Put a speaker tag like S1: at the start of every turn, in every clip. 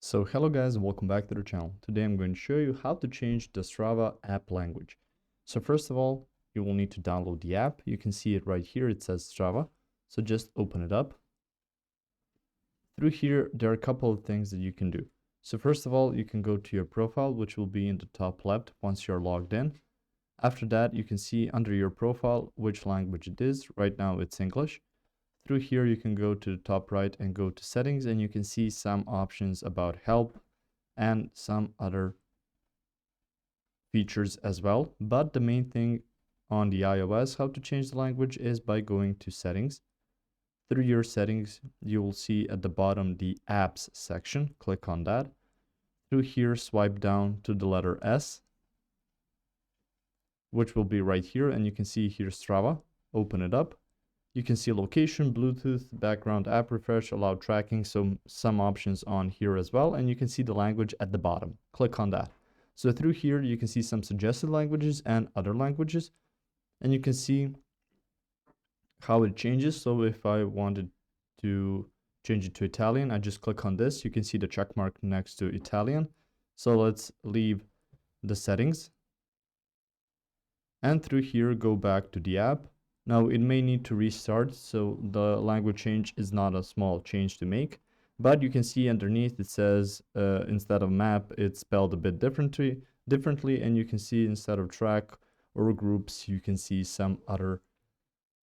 S1: So hello guys and welcome back to the channel. Today I'm going to show you how to change the Strava app language. So first of all, you will need to download the app. You can see it right here. It says Strava. So just open it up. Through here, there are a couple of things that you can do. So first of all, you can go to your profile, which will be in the top left once you're logged in. After that, you can see under your profile which language it is. Right now it's English. Through here, you can go to the top right and go to settings, and you can see some options about help and some other features as well. But the main thing on the iOS, how to change the language, is by going to settings. Through your settings, you will see at the bottom the apps section. Click on that. Through here, swipe down to the letter S, which will be right here. And you can see here Strava. Open it up. You can see location, Bluetooth, background app refresh, allow tracking, so some options on here as well. And you can see the language at the bottom. Click on that. So through here, you can see some suggested languages and other languages. And you can see how it changes. So if I wanted to change it to Italian, I just click on this. You can see the check mark next to Italian. So let's leave the settings. And through here, go back to the app. Now it may need to restart, so the language change is not a small change to make, but you can see underneath it says instead of map, it's spelled a bit differently, and you can see instead of track or groups, you can see some other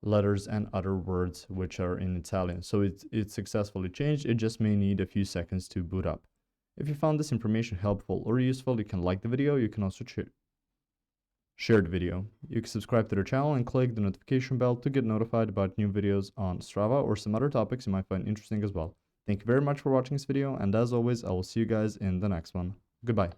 S1: letters and other words which are in Italian. So it's successfully changed. It just may need a few seconds to boot up. If you found this information helpful or useful, you can like the video. You can also share the video. You can subscribe to the channel and click the notification bell to get notified about new videos on Strava or some other topics you might find interesting as well. Thank you very much for watching this video, and as always, I will see you guys in the next one. Goodbye.